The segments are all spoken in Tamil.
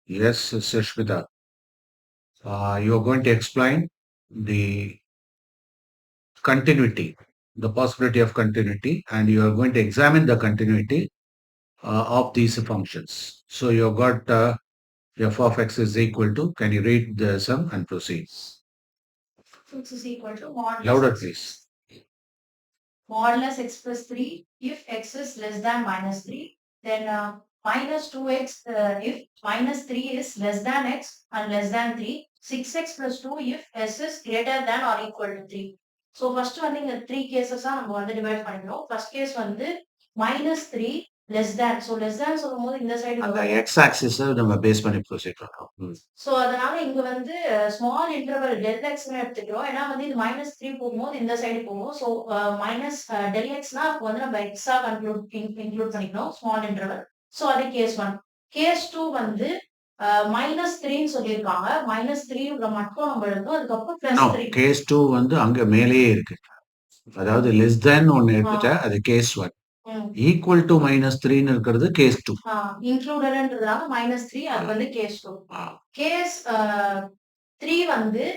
Yes, Sashmita. You are going to explain the continuity, the possibility of continuity, and you are going to examine the continuity of these functions. So you have got f of x is equal to, can you read the sum and proceed? X is equal to mod Louder, x please. modulus x plus 3 if x is less than minus 3, then minus 2x if minus 3 is less than x and less than 3, 6x plus 2 if s is greater than or equal to 3. So first வந்து இங்க த்ரீ கேசஸாக நம்ம வந்து டிவைட் பண்ணிக்கணும். ஃபர்ஸ்ட் கேஸ் வந்து minus three less than. So less than சொல்லும் போது இந்த சைடு அந்த எக்ஸ் ஆக்சிஸ் நம்ம பேஸ் பண்ணி ப்ரொசீட் பண்றோம். ஸோ அதனால இங்க வந்து ஸ்மால் இன்டர்வல் டெல் எக்ஸ்னு எடுத்துக்கிறோம். ஏன்னா வந்து இது மைனஸ் த்ரீ போகும்போது இந்த சைடு போகும். ஸோ மைனஸ் டெல் எக்ஸ்னா அப்போ வந்து நம்ம எக்ஸா இன்க்ளூட் பண்ணிக்கணும் ஸ்மால் இன்டர்வல். ஸோ அது கேஸ் ஒன். கேஸ் டூ வந்து மைனஸ் த்ரீன்னு சொல்லியிருக்காங்க. மைனஸ் த்ரீ மட்டும் நம்ம எழுதணும். அதுக்கப்புறம் பிளஸ் த்ரீ. கேஸ் டூ வந்து அங்க மேலேயே இருக்கு. அதாவது லெஸ் தேன் ஒன்னு எடுத்துட்டா அது case one. Equal to minus த்ரீன்னு இருக்கிறது கேஸ் டூ. இன்க்ளூடட்ன்றதுனால மைனஸ் த்ரீ அது வந்து கேஸ் டூ. கேஸ் த்ரீ வந்து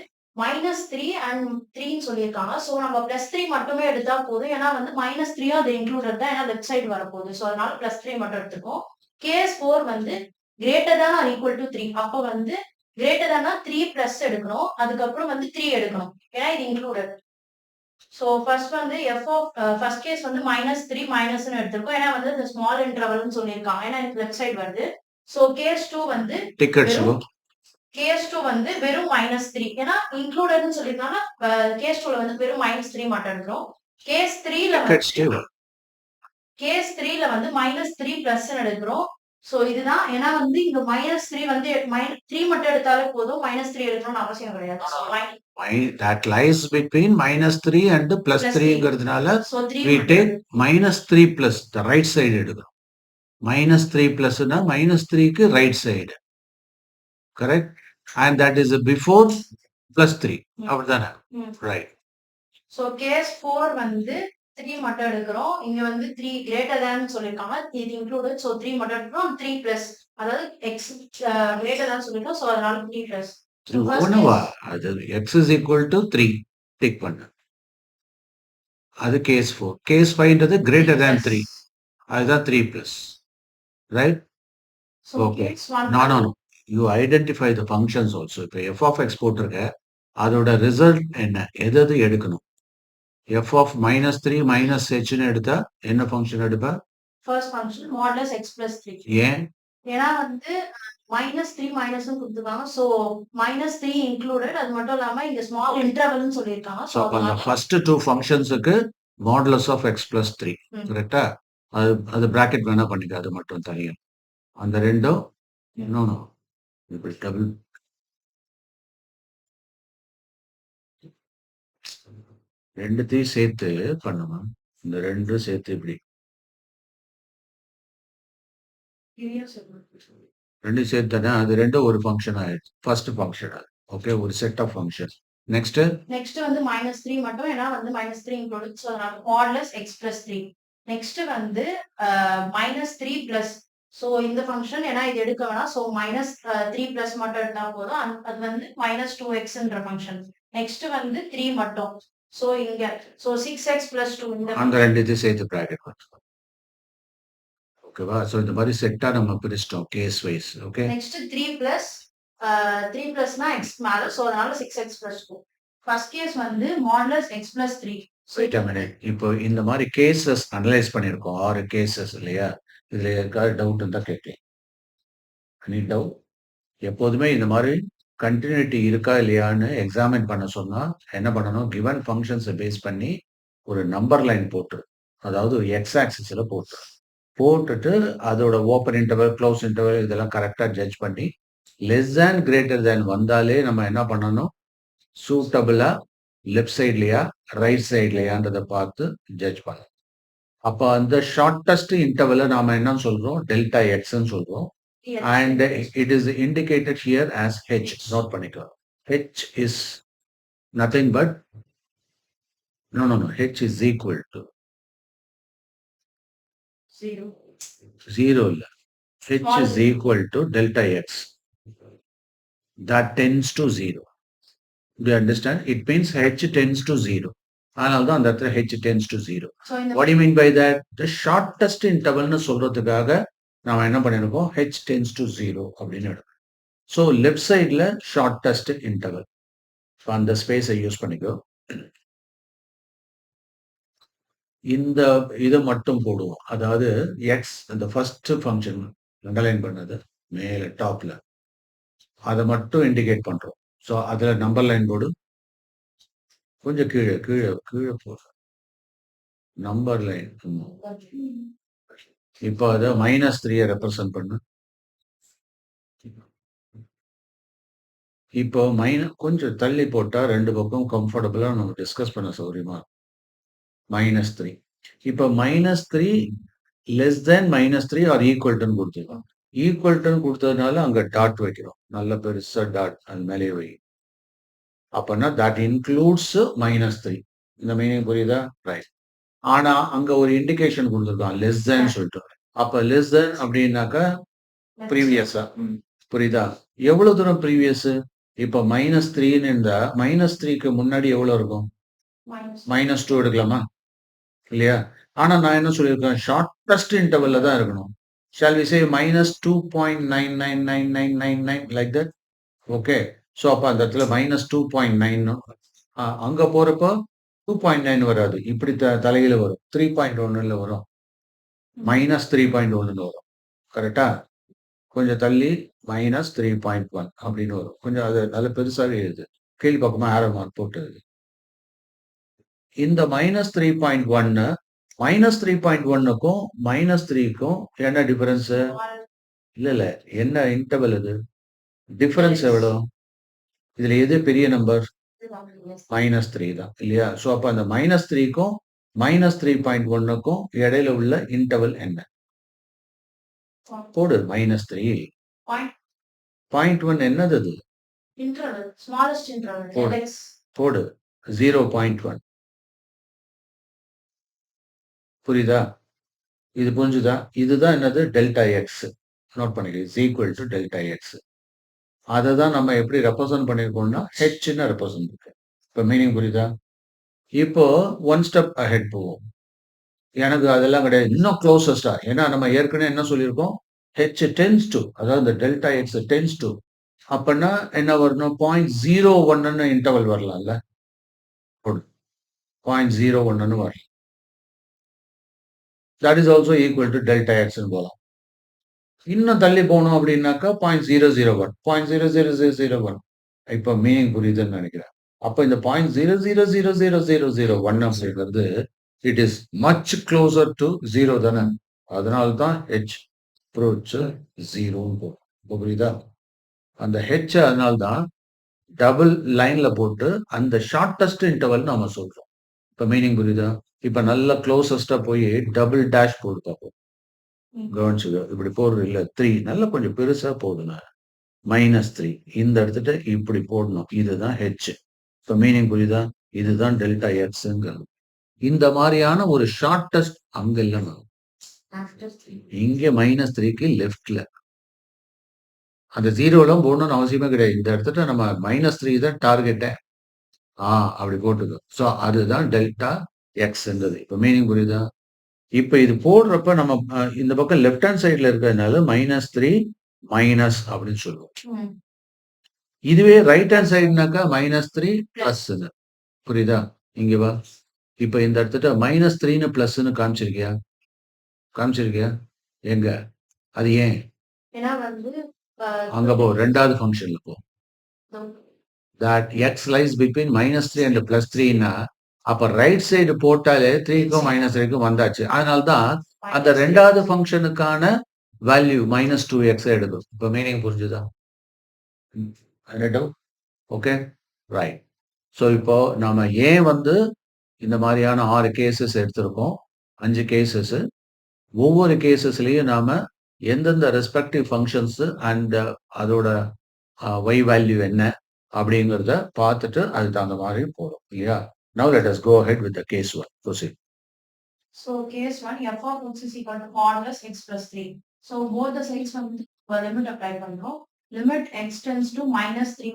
மைனஸ் த்ரீ அண்ட் த்ரீன்னு சொல்லியிருக்காங்க. ஸோ நம்ம பிளஸ் த்ரீ மட்டுமே எடுத்தா போதும். ஏன்னா வந்து மைனஸ் த்ரீயும் அது இன்க்ளூடட் தான். ஏன்னா லெஃப்ட் சைடு வரப்போகுது. ஸோ அதனால பிளஸ் த்ரீ மட்டும் எடுத்துக்கோம். கேஸ் ஃபோர் வந்து greater than R equal to three. அப்போ வந்து கிரேட்டர் தானா த்ரீ பிளஸ் எடுக்கணும். அதுக்கப்புறம் வந்து த்ரீ எடுக்கணும். ஏன்னா இது இன்க்ளூடட். ஸோ ஃபர்ஸ்ட் வந்து எஃப் ஆஃப் ஃபர்ஸ்ட் கேஸ் வந்து மைனஸ் த்ரீ மைனஸ்னு எடுத்திருக்கோம். ஏன்னா வந்து இந்த ஸ்மால் இன்டர்வல்னு சொல்லியிருக்காங்க. ஏன்னா எனக்கு லெஃப்ட் சைடு வருது. ஸோ கேஸ் டூ வந்து கேஸ் டூ வந்து வெறும் மைனஸ் த்ரீ. ஏன்னா இன்க்ளூடட்னு சொல்லியிருக்காங்க. கேஸ் டூல வந்து வெறும் மைனஸ் த்ரீ மட்டும் எடுக்கிறோம். கேஸ் த்ரீல வந்து மைனஸ் த்ரீ பிளஸ் எடுக்கிறோம். ஸோ இதுதான். ஏன்னா வந்து இங்க மைனஸ் த்ரீ வந்து த்ரீ மட்டும் எடுத்தாலே போதும். மைனஸ் த்ரீ எடுக்கணும்னு அவசியம் கிடையாது. That lies between minus 3 and plus 3ங்கிறதுனால we take minus 3 plus the right side எடுக்கிறோம். minus 3 plusனா minus 3க்கு right side. Correct? And that is before plus 3. அப்படிதானே? Right. So case 4 வந்து 3 மட்டும் எடுக்கிறோம். இங்க வந்து 3 greater than சொல்லிருக்காங்க. இது included. So 3 மட்டும் எடுக்கிறோம். 3 plus. அதாவது x greater than சொல்லிருக்கோம். So அதனால 3 plus. அது x is equal to 3. Take பண்ணு. அது case 4. Case 5ன்றது greater than 3. அதுதான் 3 plus. Right? So okay. No. You identify the functions also. இப்போ f of x போட்டிருக்க அதோட ரிசல்ட் என்ன? எது எடுக்கணும்? f of minus 3 minus hன்னு எடுத்தா என்ன ஃபங்க்ஷன் எடுப்ப? First function modulus x plus 3. ஏன்? ஏன்னா வந்து மைனஸ் த்ரீ மைனஸ் கொடுத்துருக்காங்க. So minus three included. அது மட்டும் இல்லாம இங்க ஸ்மால் இன்டர்வல்னு சொல்லியிருக்காங்க. ஸோ அந்த ஃபர்ஸ்ட் டூ ஃபங்க்ஷன்ஸுக்கு modulus of x plus three கரெக்டா? அது பிராக்கெட் வேணா பண்ணிக்க. அது மட்டும் தனியா அந்த ரெண்டும் இன்னொன்னு இப்படி டபுள் ரெண்டுத்தையும் சேர்த்து பண்ணுமா? இந்த ரெண்டும் சேர்த்து இப்படி ரெண்டும் சேர்த்தனா அது ரெண்டும் ஒரு ஃபங்க்ஷன் ஆயிடுச்சு. ஃபர்ஸ்ட் ஃபங்க்ஷன் அது. ஓகே, ஒரு செட் ஆஃப் ஃபங்க்ஷன். நெக்ஸ்ட் வந்து மைனஸ் த்ரீ மட்டும். ஏன்னா வந்து minus three included. So modulus x plus three. Next வந்து மைனஸ் த்ரீ பிளஸ். ஸோ இந்த ஃபங்க்ஷன் ஏன்னா இது எடுக்க வேணாம். ஸோ மைனஸ் த்ரீ பிளஸ் மட்டும் எடுத்தா போதும். அது வந்து மைனஸ் டூ எக்ஸ்ன்ற ஃபங்க்ஷன். நெக்ஸ்ட் வந்து த்ரீ மட்டும். ஸோ இங்க so six x plus two அந்த ரெண்டுத்தையும் சேர்த்து பிராக்கெட் பண்ணுறோம். ஓகேவா? ஸோ இந்த மாதிரி செட்டா நம்ம பிரிச்சிட்டோம் case wise. Okay, next three பிளஸ்னா எக்ஸ் மேல. ஸோ அதனால six x plus two. First case வந்து மாடுலஸ் எக்ஸ் பிளஸ் த்ரீ. இப்போ இந்த மாதிரி கேசஸ் அனலைஸ் பண்ணியிருக்கோம். 6 கேசஸ் இல்லையா? இதுல யாருக்காவது டவுட் இருந்தா கேட்கலாம். Any doubt? எப்போதுமே இந்த மாதிரி கண்டினியூட்டி இருக்கா இல்லையான்னு எக்ஸாமின் பண்ண சொன்னா என்ன பண்ணணும்? கிவன் ஃபங்க்ஷன்ஸை பேஸ் பண்ணி ஒரு நம்பர் லைன் போட்டு, அதாவது ஒரு எக்ஸ் ஆக்சிஸ்ல போட்டுட்டு அதோட ஓப்பன் இன்டர்வல் க்ளோஸ் இன்டர்வல் இதெல்லாம் கரெக்டா ஜட்ஜ் பண்ணி லெஸ் தேன் கிரேட்டர் தேன் வந்தாலே நம்ம என்ன பண்ணணும்? சூட்டபிளா லெஃப்ட் சைட்லயா ரைட் சைட்லயான்றதை பார்த்து ஜட்ஜ் பண்ணணும். அப்போ அந்த ஷார்டஸ்ட் இன்டர்வலை நாம என்ன சொல்றோம்? டெல்டா எக்ஸ்ன்னு சொல்றோம். And it is indicated here as H. Note பண்ணிக்கோ. H is nothing but no. H is equal to 0 இல்ல. H is equal to delta x. that tends to 0. Do you understand? It means h tends to 0. அதனால தான் அந்த இடத்துல h tends to 0. So in What do you mean by that? The shortest interval னு சொல்றதுக்காக நாம என்ன பண்ணிருக்கோம்? h tends to 0 அப்படின்னு எடுக்கணும். So left sideல shortest interval. So அந்த ஸ்பேஸை யூஸ் பண்ணிக்கோ. இந்த இதை மட்டும் போடுவோம். அதாவது x அந்த ஃபர்ஸ்ட் ஃபங்க்ஷன் அண்டர்லைன் பண்ணது மேல டாப்ல அதை மட்டும் இண்டிகேட் பண்றோம். ஸோ அதுல நம்பர் லைன் போடு. கொஞ்சம் கீழே கீழே கீழே போடு. Number line. இப்போ அதை -3 ரெப்ரசன்ட் பண்ணு. இப்போ கொஞ்சம் தள்ளி போட்டா ரெண்டு பக்கம் கம்ஃபர்டபுளா நம்ம டிஸ்கஸ் பண்ண சௌரியமா -3. இப்போ -3 லெஸ் தேன் -3 ஆர் ஈக்குவல் டுன்னு கொடுத்துருக்கோம். ஈக்குவல் டுன்னு கொடுத்ததுனால அங்க டாட் வைக்கிறோம். நல்ல பெருசா டாட் அது மேலே வை. அப்பன்னா தட் இன்க்ளூட்ஸ் -3. இந்த மீனிங் புரியுதா? ரைட். ஆனா அங்க ஒரு இண்டிகேஷன் கொடுத்துருக்கான் லெஸ் தேன் சொல்லிட்டு. அப்ப லெஸ் தேன் அப்படின்னாக்கா ப்ரீவியஸா புரியுதா? எவ்வளவு தூரம் ப்ரீவியஸ்? இப்ப -3ன்னு இருந்தா -3க்கு முன்னாடி எவ்வளவு இருக்கும்? -2 எடுக்கலாமா? இல்லையா? ஆனா நான் என்ன சொல்லியிருக்கேன்? ஷார்டஸ்ட் இன்டர்வல்ல தான் இருக்கணும். Shall we say -2.999999 like that? Okay. So அப்ப அந்த இடத்துல -2.9 அங்க போறப்போ 2.9 வராது. இப்படி தலையில வரும். 3.1ல வரும். -3.1ன்னு வரும். கரெக்டா? கொஞ்சம் தள்ளி -3.1 அப்படின்னு வரும். கொஞ்சம் அது நல்ல பெருசாவே எழுது. கீழ் பக்கமா ஆரோ மார்க் போட்டு இந்த -3.1 -3.1க்கும் -3க்கும் என்ன டிஃபரன்ஸ்? இல்ல என்ன இன்டர்வல் அது? டிஃபரன்ஸ் எவ்வளோ? இதுல எது பெரிய நம்பர்? -3 தான் இல்லையா? ஸோ அப்ப அந்த -3க்கும் -3.1க்கும் இடையில உள்ள இன்டர்வல் என்ன? போடு -3. 0.1 என்னது அது? போடு 0.1. புரியுதா? இது புரிஞ்சுதா? இதுதான் என்னது? Delta X. நோட் பண்ணிக்க. Is equal to delta X. அதை தான் நம்ம எப்படி ரெப்ரசன்ட் பண்ணிருக்கோம்னா ஹெச்ன்னு ரெப்ரசன்ட் இருக்கு. இப்போ மீனிங் புரியுதா? இப்போ ஒன் ஸ்டெப் அஹெட் போவோம். எனக்கு அதெல்லாம் கிடையாது. இன்னும் க்ளோசஸ்டா. ஏன்னா நம்ம ஏற்கனவே என்ன சொல்லியிருக்கோம்? ஹெச் டென்ஸ் டு, அதாவது இந்த டெல்டா எக்ஸ் டென்ஸ் டு அப்படின்னா என்ன வரணும்? 0.01ன்னு இன்டர்வல் வரலாம்ல. 0.01ன்னு வரலாம். That is also equal to delta எக்ஸ்ன்னு போகலாம். இன்னும் தள்ளி போகணும் அப்படின்னாக்கா 0.001 0.00001. இப்போ மீனிங் புரியுதுன்னு நினைக்கிறேன். அப்ப இந்த 0.000001 அப்படிங்கிறது it is much closer to 0 தானே? அதனால தான் ஹெச் அப்ரோச் 0ன்னு போகும். புரியுதா? அந்த ஹெச் அதனால தான் டபுள் லைன்ல போட்டு அந்த ஷார்டஸ்ட் இன்டர்வல் நாம சொல்றோம். இப்ப மீனிங் புரியுதா? இப்ப நல்லா க்ளோசஸ்டா போய் டபுள் டேஷ் போட்டு பார்ப்போம். கவனிச்சுக்க. இப்படி போடுறது இல்ல 3 நல்லா கொஞ்சம் பெருசா போடுங்க. -3 இந்த இடத்துல இப்படி போடணும். இதுதான் ஹெச். இப்ப மீனிங் புரியுதா? இதுதான் டெல்டா எக்ஸ்ங்கிறது. இந்த மாதிரியான ஒரு ஷார்டஸ்ட் அங்க இல்லைன்னா இங்க -3க்கு லெஃப்ட்ல அந்த 0லாம் போடணும்னு அவசியமே கிடையாது. இந்த இடத்துல நம்ம -3 தான் டார்கெட்டை. அப்படி போட்டுக்கோ. ஸோ அதுதான் டெல்டா எக்ஸ்ங்கிறது. இப்ப மீனிங் புரியுதா? இப்ப இது போடுறப்ப நம்ம இந்த பக்கம் லெஃப்ட் ஹேண்ட் சைட்ல இருக்கிறதுனால -3 மைனஸ் அப்படின்னு சொல்லுவோம். இதுவே ரைட் ஹேண்ட் சைடுனாக்கா -3 பிளஸ்ன்னு. புரியுதா? இங்க வா. இப்ப இந்த இடத்துல -3ன்னு பிளஸ்ன்னு காமிச்சிருக்கியா? எங்க? அது ஏன்? அங்க போ. ரெண்டாவது ஃபங்க்ஷன்ல போ. that x lies between -3 and +3ன்னா அப்ப ரைட் சைடு போட்டாலே 3க்கும் -3க்கும் வந்தாச்சு. அதனால தான் அந்த ரெண்டாவது ஃபங்க்ஷனுக்கான வேல்யூ -2x எடுக்கும். இப்ப மீனிங் புரிஞ்சுதா? Okay right. ஸோ இப்போ நாம ஏன் இந்த மாதிரியான 6 கேசஸ் எடுத்திருக்கோம். 5 கேசஸ். ஒவ்வொரு கேசஸ்லயும் நாம எந்தெந்த ரெஸ்பெக்டிவ் ஃபங்க்ஷன்ஸ் அண்ட் அதோட y வேல்யூ என்ன அப்படிங்கிறத பார்த்துட்டு அதுக்கு தகுந்த மாதிரி போறோம் இல்லையா? Now let us go ahead with the case 1. Proceed. So case 1, f of x is equal to modulus x plus 3. So both the sides limit apply பண்றோம். லிமிட் எக்ஸ் டென்ஸ் டு -3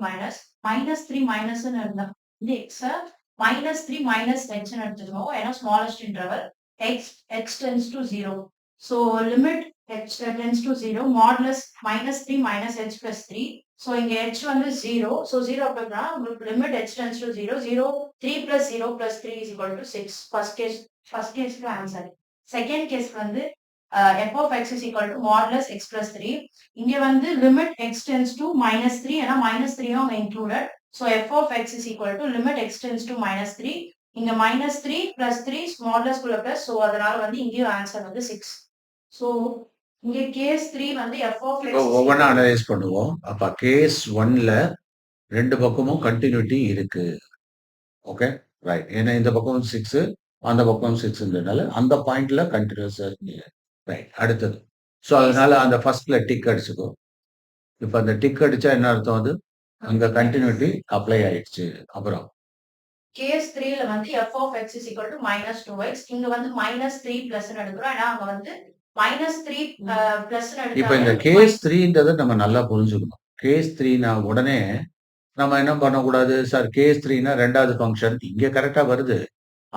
-3 மைனஸ்ன்னு இருந்தா இந்த எக்ஸ -3 மைனஸ் ஹெச்ன்னு எடுத்துக்கணும். ஏன்னா smallest interval x tends to 0. So limit h tends to 0 modulus -3 minus h plus 3. So இங்க h வந்து 0. ஸோ 0 அப்படின்னா உங்களுக்கு limit h tends to 0 0 3 plus 0 plus 3 is equal to 6. First கேஸ்க்கு ஆன்சர். செகண்ட் கேஸ் வந்து f of x is equal to modulus x plus 3. இங்க வந்து limit x tends to -3 ஏன்னா -3 அவங்க included. So f of x is equal to limit x tends to -3. இங்க -3 plus 3 modulus குள்ள plus. So அதனால வந்து இங்கேயும் ஆன்சர் வந்து 6. So இங்க கேஸ் 3 வந்து f of x ஒவ்வொன்றா அனலைஸ் பண்ணுவோம். அப்ப கேஸ் 1ல ரெண்டு பக்கமும் கண்டினியூட்டி இருக்கு. Okay right. ஏன்னா இந்த பக்கம் 6 அந்த பக்கம் 6ன்றதுனால அந்த பாயிண்ட்ல கண்டினியூஸா இருக்கு. ரைட். அடுத்தது. ஸோ அதனால அந்த ஃபர்ஸ்ட்ல டிக் அடிச்சுக்கோ. இப்ப அந்த டிக் அடிச்சா என்ன அர்த்தம்? அது அங்க கண்டினியூட்டி அப்ளை ஆயிடுச்சு. அப்புறம் கேஸ் 3ல வந்து f of x is equal to -2x. இங்க வந்து -3 பிளஸ் எடுக்கிறோம். ஏன்னா அங்க வந்து -3 பிளஸ் இப்ப இந்த கேஸ் 3ன்றத நம்ம நல்லா புரிஞ்சுக்கணும். கேஸ் 3னா உடனே நம்ம என்ன பண்ணக்கூடாது? சார் கேஸ் 3னா 2வது ஃபங்ஷன் இங்க கரெக்ட்டா வருது.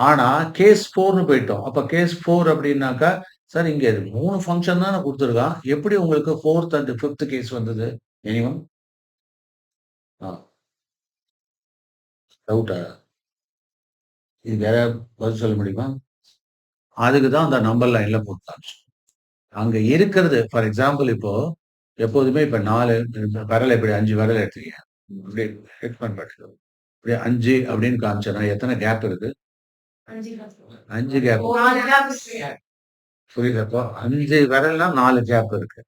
ஆனா கேஸ் 4ன்னு போயிட்டோம். அப்ப கேஸ் 4 அப்படின்னாக்கா, சார் இங்க 3 ஃபங்ஷன் தானே குடுத்துருக்கான். எப்படி உங்களுக்கு 4த் அண்ட் 5த் கேஸ் வந்தது? எனிவன்? டவுட்டா? இதுக்கு யாராவது பதில் சொல்ல முடியுமா? அதுக்கு தான் அந்த நம்பர் லைன்ல போட்டு காமிச்சோம். அங்க இருக்கிறது ஃபார் எக்ஸாம்பிள் இப்போ எப்போதுமே இப்ப 4 விரல் இப்படி 5 விரல் எடுத்துக்கங்க. இப்படி ஹிட் பண்ணி இப்படி 5 அப்படின்னு காமிச்சேன்னா எத்தனை கேப் இருக்கு? 5 கேப். புரியுதா? அப்போ 5 விரல்னா 4 கேப் இருக்கு.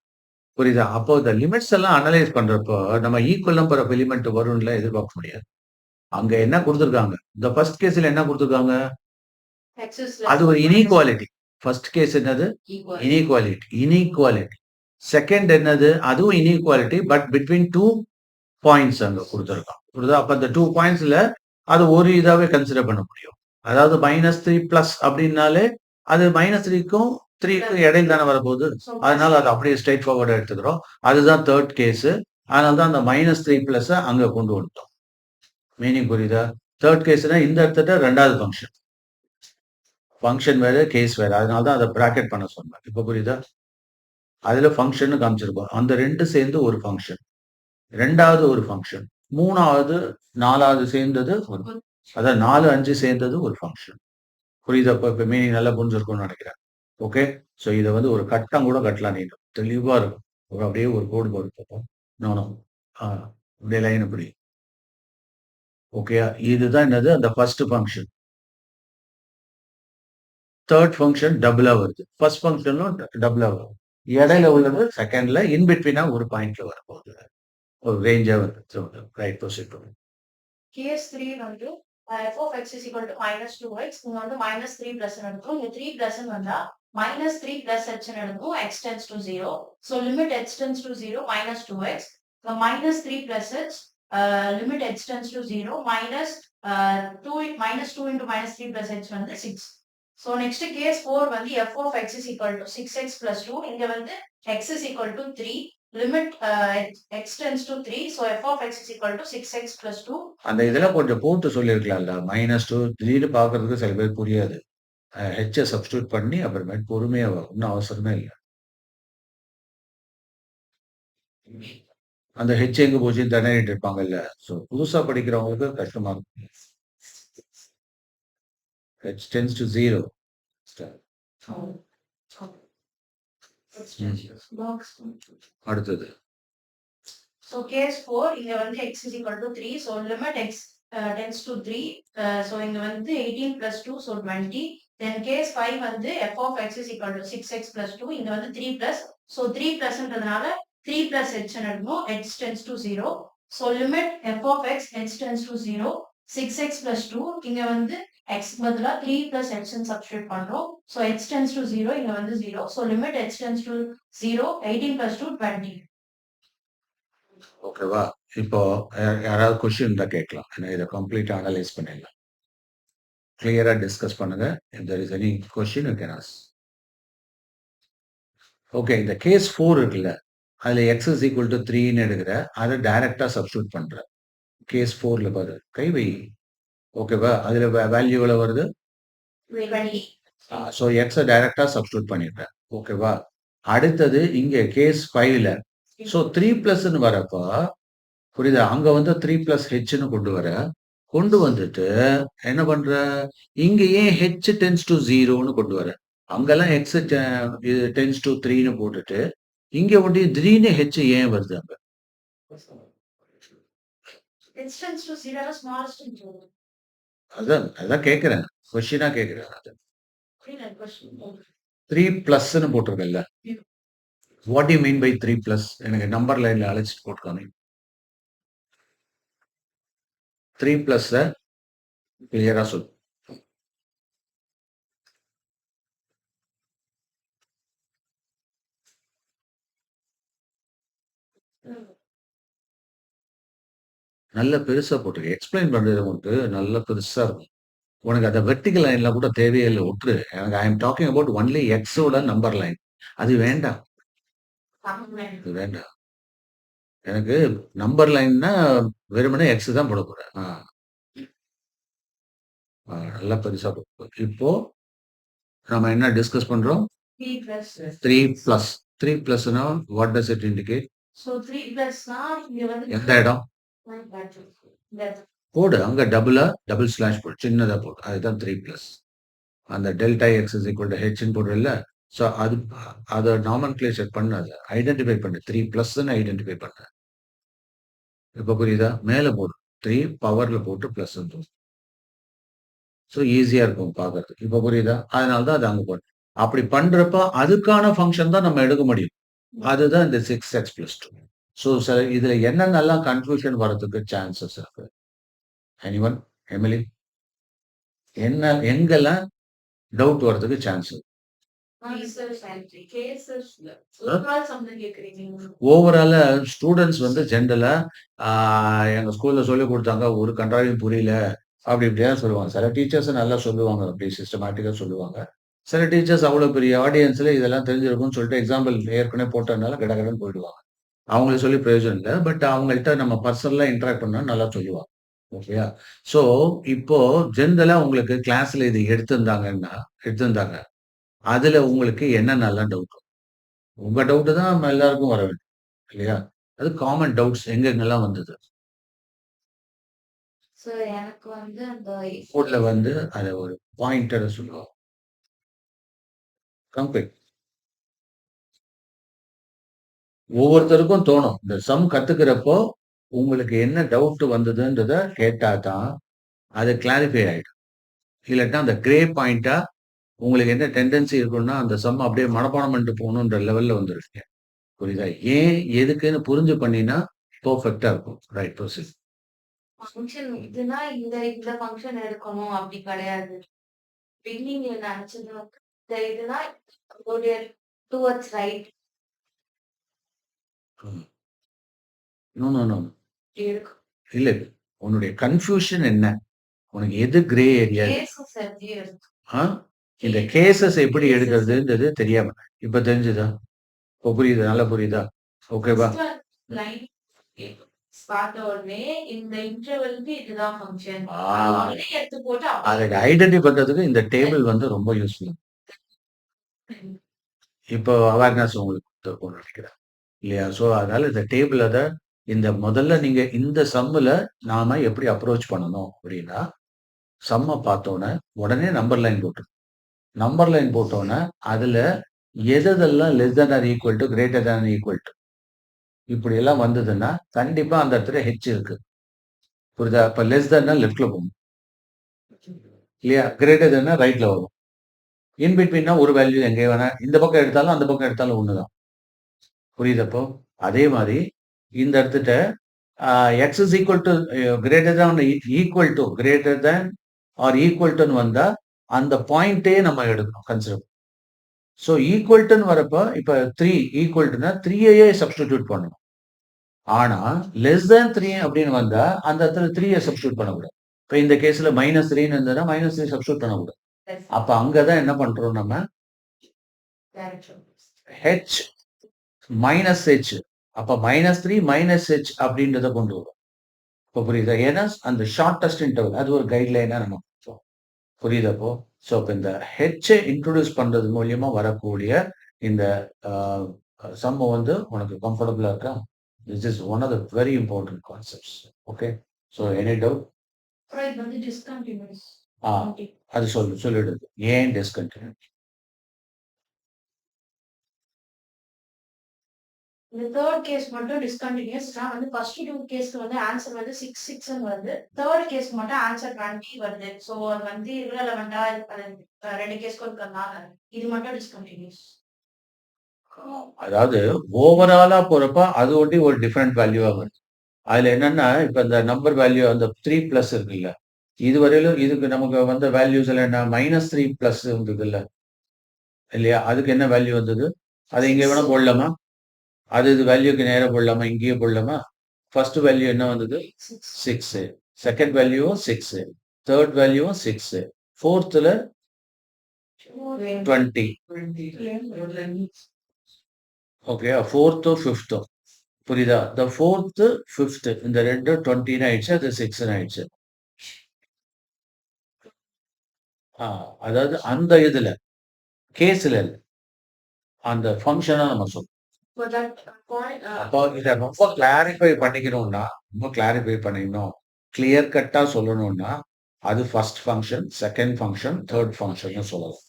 புரியுதா? அப்போ இந்த லிமிட்ஸ் எல்லாம் அனலைஸ் பண்றப்போ நம்ம ஈக்குவல் நம்பர் ஆஃப் எலிமெண்ட் வரும்ல எதிர்பார்க்க முடியாது. அங்க என்ன குடுத்துருக்காங்க? இந்த ஃபர்ஸ்ட் கேஸ்ல என்ன குடுத்துருக்காங்க? அது ஒரு இனீக்வாலிட்டி. ஃபர்ஸ்ட் கேஸ் என்னது? இனீக்வாலிட்டி. இனீக்வாலிட்டி. செகண்ட் என்னது? அதுவும் இனீக்வாலிட்டி பட் பிட்வீன் 2 பாயிண்ட்ஸ் அங்க குடுத்துருக்கான். புரியுதா? அப்ப அந்த 2 பாயிண்ட்ஸ்ல அது ஒரு இதாவே கன்சிடர் பண்ண முடியும். அதாவது -3 பிளஸ் அப்படின்னாலே அது -3க்கும் 3க்கும் இடையில தானே வரப்போகுது. அதனால அது அப்படியே ஸ்ட்ரெயிட் ஃபார்வர்டா எடுத்துக்கிறோம். அதுதான் தேர்ட் கேஸ். அதனால தான் அந்த -3 பிளஸ் அங்க கொண்டு வந்துட்டோம். மீனிங் புரியுதா? தேர்ட் கேஸ்னா இந்த இடத்துல 2வது ஃபங்ஷன். ஃபங்ஷன் வேற, கேஸ் வேற. அதனால தான் அத பிராக்கெட் பண்ண சொன்னேன். இப்ப புரியுதா? அதுல ஃபங்ஷன்னு காமிச்சிருக்கோம். அந்த 2 சேர்ந்து ஒரு ஃபங்ஷன். 2வது ஒரு ஃபங்ஷன். 3வது, 4வது சேர்ந்தது ஒரு அதான் 4, 5 சேர்ந்தது ஒரு ஃபங்ஷன். புரியுதா? இப்ப மீனிங் நல்லா புரிஞ்சிருக்கும்னு நினைக்கிறேன். ஓகே. ஸோ இத வந்து ஒரு கட்டம் கூட கட்டலாம் நீங்க. தெளிவா இருக்கும். அப்படியே ஒரு கோடு போட்டு நோ. ஆ இப்படியே லைன் இப்படி. ஓகேயா? இதுதான் என்னது? அந்த ஃபர்ஸ்ட் ஃபங்ஷன். தேர்ட் ஃபங்ஷன் டபுளா வருது. ஃபர்ஸ்ட் ஃபங்ஷனும் டபுளா வரும். இடையில உள்ளது செகண்ட்ல, இன் பிட்வீனா ஒரு பாயிண்ட்ல வரப்போகுது. ஒரு ரேஞ்சா வருது. ரைட் ப்ரொசீட் பண்ணுங்க. கேஸ் 3 வந்து f of x is equal to -2x. இங்க வந்து -3 பிளஸ் எடுக்கும். இங்க 3 பிளஸ் வந்தா -3 பிளஸ் h எடுக்கும். x tends to 0. So limit h tends to 0 -2x. So -3 plus h limit h tends to 0 -2 into -3 plus h வந்து 6. So next case 4 வந்து f of x is equal to 6x plus 2. இங்க வந்து x is equal to 3. limit x tends to 3. So f of x is equal to 6x plus 2. அந்த இதெல்லாம் கொஞ்சம் போட்டு சொல்லியிருக்கலாம்ல. -2 திடீர்னு பார்க்கறதுக்கு சில பேர் புரியாது. ஹெச்ச சப்ஸ்டிட்யூட் பண்ணி அப்புறமேட்டு பொறுமையா வரும். ஒண்ணும் அவசரமே இல்ல. அந்த ஹெச் எங்க போச்சுன்னு திணறிட்டு இருப்பாங்கல்ல. ஸோ புதுசா படிக்கிறவங்களுக்கு கஷ்டமா இருக்கும். h tends to 0. அடுத்தது. So case 4 இங்க வந்து x is equal to 3. So limit x tends to 3. So இங்க வந்து 18 plus 2 so 20. Then case 5 வந்து f of x is equal to 6x plus 2. இங்க வந்து 3 plus. So 3 plusன்றதுனால 3 plus h எடுக்கணும். h tends to 0. So limit f of x h tends to 0. 6x plus 2. இங்க வந்து x பதிலா 3 plus h ன்னு substitute பண்றோம். So h tends to 0. இங்க வந்து 0. So limit h tends to 0. 18 plus 2 20. ஓகேவா? இப்போ யாராவது கொஸ்டின் இருந்தா கேட்கலாம். ஏன்னா இத கம்ப்ளீட்டா அனலைஸ் பண்ணிடலாம். கிளியரா டிஸ்கஸ் பண்ணுங்க. If there is any question you can ask. Okay. இந்த கேஸ் 4 இருக்குல்ல. அதுல x இஸ் ஈக்குவல் டு 3ன்னு எடுக்கிற. அத டைரக்ட்டா சப்ஸ்டிட்யூட் பண்ற. கேஸ் 4ல பாரு. கை வை. ஓகேவா? அதுல வேல்யூ எவ்வளவு வருது? 20. ஸோ எக்ஸ டைரக்ட்டா சப்ஸ்டிட்யூட் பண்ணிடுறேன். ஓகேவா? அடுத்தது இங்க கேஸ் 5ல ஸோ 3+ன்னு வரப்ப புரியுதா? அங்க வந்து 3+hன்னு கொண்டு வந்துட்டு என்ன பண்ற? இங்க ஏன் h டெண்ட்ஸ் டூ 0ன்னு கொண்டு வர? அங்கெல்லாம் x இது டெண்ட்ஸ் டூ 3ன்னு போட்டுட்டு, இங்க வந்து திடீர்னு h ஏன் வருது அங்க? H tends to 0 னா smallest ன்னு சொல்லுங்க. அதான் கேட்கிறேன். கொஸ்டினா கேட்கிறேன். புரியல question. 3+ன்னு போட்டிருக்கல்ல. What do you mean by 3+? எனக்கு நம்பர் லைன்ல அழைச்சிட்டு போட்டு காமி. 3+ஸ கிளியரா சொல்லு. நல்ல பெருசா போட்டிருக்க. எக்ஸ்பிளைன் பண்றது உனக்கு நல்ல பெருசா இருக்கும். உனக்கு அந்த வெர்டிகல் லைன்ல கூட தேவையே இல்ல. விட்டுரு. எனக்கு ஐ அம் டாக்கிங் அபௌட் ஒன்லி எக்ஸோட நம்பர் லைன். அது வேண்டாம். அது வேண்டாம். எனக்கு நம்பர் லைன்னா வெறுமனே எக்ஸ் தான் போடப் போறேன். நல்லா பெருசா போட்டு. இப்போ நம்ம என்ன டிஸ்கஸ் பண்றோம்? 3+. 3+னா what does it indicate? So 3+னா இங்க வந்து எந்த இடம்? போடு. அங்க டபுள் ஸ்லாஷ் போடு. சின்னதா போடு. அதுதான் 3+. அந்த delta x is equal to ஹெச்ன்னு போடுறல்ல. ஸோ அத நாமன்கிளேச்சர் பண்ணு. அத ஐடென்டிஃபை பண்ணு. 3+ன்னு ஐடென்டிஃபை பண்ணு. இப்ப புரியுதா? மேல போடு. 3 பவர்ல போட்டு பிளஸ்ன்னு போடு. ஸோ ஈஸியா இருக்கும் பார்க்கறதுக்கு. இப்ப புரியுதா? அதனால தான் அது அங்க போடு. அப்படி பண்றப்ப அதுக்கான ஃபங்ஷன் தான் நம்ம எடுக்க முடியும். அதுதான் இந்த 6x+2. ஸோ இதுல என்னென்னலாம் கன்ஃப்யூஷன் வரதுக்கு சான்சஸ் இருக்கு? எனிவன்? எமிலி? எங்கெல்லாம் டவுட் வரதுக்கு சான்ஸ் இருக்கு? ஓவரால ஸ்டூடெண்ட்ஸ் வந்து ஜென்ரலா எங்க ஸ்கூல்ல சொல்லிக் கொடுத்தாங்க, ஒரு கன்றாவையும் புரியல. அப்படி இப்படிதான் சொல்லுவாங்க. சில டீச்சர்ஸ் நல்லா சொல்லுவாங்க. அப்படி சிஸ்டமேட்டிக்கா சொல்லுவாங்க. சில டீச்சர்ஸ் அவ்வளவு பெரிய ஆடியன்ஸ்ல இதெல்லாம் தெரிஞ்சிருக்கும்னு சொல்லிட்டு எக்ஸாம்பிள் ஏற்கனவே போட்டதுனால கடகடன்னு போயிடுவாங்க. அவங்களுக்கு சொல்லி பிரயோஜனம் இல்ல. பட் அவங்கள்ட்ட நம்ம பர்சனலா இன்டராக்ட் பண்ணா நல்லா சொல்லுவாங்க. ஓகேயா? ஸோ இப்போ ஜென்ரலா உங்களுக்கு கிளாஸ்ல இது எடுத்திருந்தாங்க. அதுல உங்களுக்கு என்னென்னலாம் டவுட்? உங்க டவுட் தான் நம்ம எல்லாருக்கும் வர வேண்டும். இல்லையா? அது காமன் டவுட்ஸ் எங்கெங்கெல்லாம் வந்தது? சார் எனக்கு வந்து அந்த போர்ட்ல வந்து அத ஒரு பாயிண்டர சொல்லுவோம். கம்ப்ளீட். ஒவ்வொருத்தருக்கும் தோணும். இந்த சம் கத்துக்கிறப்போ உங்களுக்கு என்ன டவுட் வந்ததுன்றத கேட்டா தான் அது கிளாரிஃபை ஆயிடும். இல்லாட்டா அந்த கிரே பாயிண்ட்டா உங்களுக்கு என்ன டெண்டன்சி இருக்குன்னா, அந்த சம் அப்படியே மனப்பாடம் பண்ணிட்டு போகணுன்ற லெவல்ல வந்துருவீங்க. புரியுதா? ஏன், எதுக்குன்னு புரிஞ்சு பண்ணினா பெர்ஃபெக்ட்டா இருக்கும். Right proceed. ஃபங்ஷன் இதுனா இந்த ஃபங்ஷன் எடுக்கணும் அப்படி கிடையாது. பிகினிங்ல நினைச்சது வந்து இந்த இதுனா ஒரு towards right no, no, no. இருக்கும். இல்ல. உன்னுடைய கன்ஃப்யூஷன் என்ன? உனக்கு எது கிரே ஏரியா? கேசஸ் எப்படி இருக்கு? ஆ? இந்த கேஸஸ் எப்படி எடுக்கிறதுன்றது தெரியாம. இப்ப தெரிஞ்சுதா? இப்ப புரியுதா? நல்லா புரியுதா? ஓகேவா? லைன் பார்த்த உடனே இந்த இன்டர்வலுக்கு இதுதான் ஃபங்க்ஷன். ஆ. உடனே எடுத்து போட்டு அதை ஐடென்டிஃபை பண்றதுக்கு இந்த டேபிள் வந்து ரொம்ப யூஸ்ஃபுல். இப்போ அவேர்னஸ் உங்களுக்கு இருக்கும்னு நினைக்கிறேன். இல்லையா? ஸோ அதனால இந்த டேபிள் இந்த முதல்ல நீங்க இந்த சம்முல நாம எப்படி அப்ரோச் பண்ணணும் அப்படின்னா, சம்ம பார்த்தோன்னே உடனே நம்பர் லைன் போட்டுரு. நம்பர் லைன் போட்டோன்னே அதுல எதெல்லாம் less than or equal to, greater than equal to இப்படி எல்லாம் வந்ததுன்னா கண்டிப்பா அந்த இடத்துல ஹெச் இருக்கு. புரியுதா? இப்ப லெஸ் தேன்னா லெஃப்ட்ல போகும். இல்லையா? கிரேட்டர் தேன்னா ரைட்ல வரும். இன் பிட்வீன்னா ஒரு வேல்யூ எங்கே வேணா இந்த பக்கம் எடுத்தாலும் அந்த பக்கம் எடுத்தாலும் ஒண்ணுதான். புரியுதப்போ? அதே மாதிரி இந்த இடத்துட்ட x is equal to greater than greater than or equal டுன்னு வந்தா அந்த பாயிண்டே நம்ம எடுக்கணும் கன்சிடர். ஸோ ஈக்குவல் டுன்னு வரப்போ இப்ப 3 ஈக்குவல் டுனா 3யே சப்ஸ்டிடியூட் பண்ணணும். ஆனா லெஸ் தேன் 3 அப்படின்னு வந்தா அந்த இடத்துல 3யை சப்ஸ்டிடியூட் பண்ணக்கூடாது. இப்ப இந்த கேஸ்ல -3ன்னு இருந்ததுன்னா -3 சப்ஸ்டிடியூட் பண்ணக்கூடாது. அப்ப அங்கதான் என்ன பண்றோம் நம்ம? h -h அப்ப -3 -h அப்படின்றத கொண்டு வரும். இப்ப புரியுதா? ஏன்னா அந்த ஷார்ட்டஸ்ட் இன்டர்வல் அது ஒரு கைட்லைனா நம்ம குடுத்தோம். புரியுதா இப்போ? ஸோ அப்ப இந்த ஹெச்ச இன்ட்ரோடியூஸ் பண்றது மூலியமா வரக்கூடிய இந்த அ சம்ம வந்து உனக்கு கம்ஃபர்டபுளா இருக்கா? This is one of the very important concepts. Okay. So any doubt? அப்புறம் இது வந்து டிஸ்கன்டினியூஸ். ஆ அது சொல்லிடு. ஏன் டிஸ்கன்டினியூ? இந்த தேர்ட் கேஸ் மட்டும் டிஸ்கன்டினியூஸ். நான் வந்து ஃபர்ஸ்ட் 2 கேஸ்க்கு வந்து ஆன்சர் வந்து 6, 6ன்னு வருது. தேர்ட் கேஸ்க்கு மட்டும் ஆன்சர் 20 வருது. ஸோ அது வந்து இர்ரெலவென்ட்டா அது 2 கேஸ்க்கும் இருக்கிறதுனால இது மட்டும் டிஸ்கன்டினியூஸ். அதாவது ஓவராலா போறப்ப அது ஒண்டி ஒரு டிஃபரண்ட் வேல்யூவா வருது. அதுல என்னன்னா, இப்ப இந்த நம்பர் வேல்யூ அந்த 3 பிளஸ் இருக்குல்ல. இதுவரையிலும் இதுக்கு நமக்கு வந்த வேல்யூஸ் எல்லாம் என்ன? -3 பிளஸ் இருந்ததுல்ல. இல்லையா? அதுக்கு என்ன வேல்யூ வந்தது? அத இங்க வேணா 6. போடலாமா? அது இது வேல்யூக்கு நேரா போடலாமா? இங்கேயே போடலாமா? ஃபர்ஸ்ட் வேல்யூ என்ன வந்தது? 6. 6. செகண்ட் வேல்யூவும் 6. தேர்ட் வேல்யூவும் 6. ஃபோர்த்ல 20. 20. ஓகே. ஃபோர்த்தும், ஃபிஃப்த்தும். புரியுதா? இந்த ஃபோர்த், ஃபிஃப்த் இந்த 2 20ன்னு ஆயிடுச்சு. அது 6ன்னு ஆயிடுச்சு. அதாவது அந்த இதுல, கேஸ்ல இல்ல. அந்த ஃபங்ஷனா நம்ம சொல்றோம். For that point, அப்போ இத ரொம்ப கிளாரிஃபை பண்ணிக்கணும்னா, ரொம்ப கிளாரிஃபை பண்ணிக்கணும். கிளியர் கட்டா சொல்லணும்னா, அது first function, second function, third ஃபங்ஷன்னு சொல்லலாம்.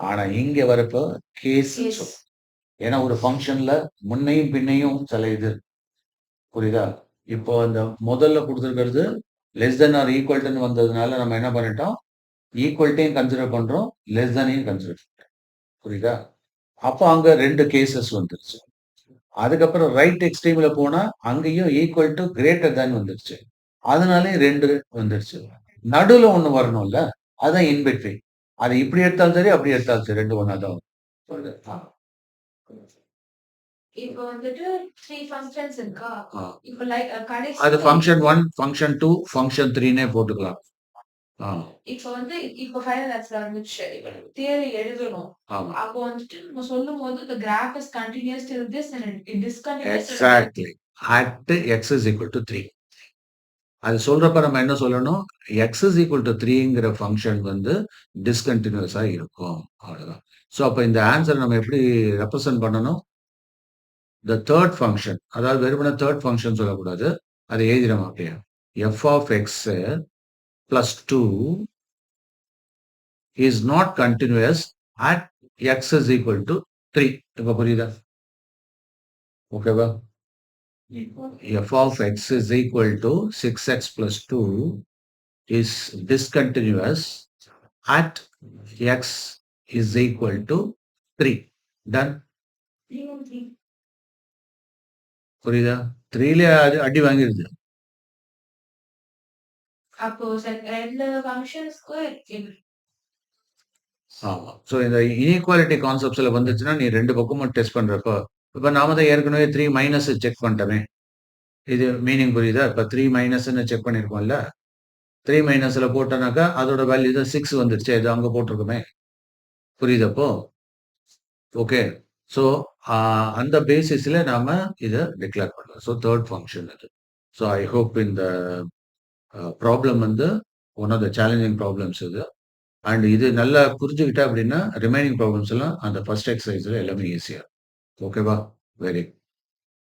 ஆனா இங்க வரப்போ கேஸ்ன்னு case. சொல்றோம். ஏன்னா ஒரு ஃபங்ஷன்ல முன்னையும் பின்னையும் சில இது இருக்கு. புரியுதா? இப்போ அந்த முதல்ல குடுத்திருக்கிறது லெஸ் தென் ஆர் ஈக்குவல் டூன்னு வந்ததுனால நம்ம என்ன பண்ணிட்டோம்? ஈக்குவல்ட்டையும் கன்சிடர் பண்றோம். லெஸ் தெனையும் கன்சிடர் பண்றோம். புரியுதா? அப்ப அங்க 2 கேஸஸ் வந்துருச்சு. அதுக்கப்புறம் ரைட் எக்ஸ்ட்ரீம்ல போனா, அங்கேயும் ஈக்குவல் டூ கிரேட்டர் தேன் வந்துருச்சு. அதனாலயும் 2 வந்துருச்சு. நடுவுல ஒண்ணு வரணும்ல. அதான் இன் பிட்வீன். அது இப்படி எடுத்தாலும் சரி, அப்படி எடுத்தாலும் சரி 2 ஒண்ணா தான் வரும். புரியுதா? இப்போ வந்துட்டு 3 ஃபங்ஷன்ஸ் இருக்கா? ஆ. இப்போ லைக் கடைசி அது ஃபங்ஷன் 1, ஃபங்ஷன் 2, ஃபங்ஷன் 3ன்னே போட்டுக்கலாம். ஆ. இப்போ வந்து இப்போ ஃபைனல் ஆன்சர் வந்துச்சு. தியரி எழுதணும். ஆமா. அப்போ வந்துட்டு நம்ம சொல்லும்போது the graph is continuous till this and it discontinuous. Exactly. At x is equal to 3. அது சொல்றப்ப நம்ம என்ன சொல்லணும்? x இஸ் ஈக்குவல் டூ 3ங்கிற ஃபங்ஷன் வந்து டிஸ்கன்டினியூஸா இருக்கும். அவ்வளவுதான். சோ அப்ப இந்த ஆன்சர் நம்ம எப்படி ரெப்ரசன்ட் பண்ணணும்? The third function. அதாவது வெறுமனே தேர்ட் ஃபங்ஷன் சொல்லக்கூடாது. அதை எழுதிடணும் அப்படியே. f of x plus 2 is not continuous at x is equal to 3. இப்ப புரியுதா? ஓகேவா? f of x is equal to 6x plus 2 is discontinuous at x is equal to 3. Done? புரியுதா? 3ல அடி வாங்கிருது. அப்போ ரெண்டு ஃபங்ஷன்ஸ்க்கு ஆமா. சோ இந்த இன்இக்வாலிட்டி கான்செப்ட்ஸ்ல வந்துச்சுன்னா, நீ 2 பக்கமும் டெஸ்ட் பண்றப்போ, இப்ப நாம தான் ஏற்கனவே 3 மைனஸ் செக் பண்ணிட்டோமே. இது மீனிங் புரியுதா? இப்ப 3 மைனஸ்ன்னு செக் பண்ணியிருக்கோம்ல. 3 மைனஸ்ல போட்டோம்னாக்கா, அதோட வேல்யூ தான் 6 வந்துருச்சு. இது அங்க போட்டிருக்கோமே. புரியுதா இப்போ? ஓகே. சோ அந்த பேசிஸ்ல நாம இத டிக்ளேர் பண்ணலாம். சோ தேர்ட் ஃபங்ஷன் அது. சோ ஐ ஹோப் இந்த ப்ராப்ளம் வந்து one of the challenging problems இது. அண்ட் இது நல்லா புரிஞ்சுக்கிட்ட அப்படின்னா, ரிமைனிங் ப்ராப்ளம்ஸ் எல்லாம் அந்த ஃபர்ஸ்ட் எக்சர்சைஸ்ல எல்லாமே ஈஸியா இருக்கும். ஓகேவா? வெரி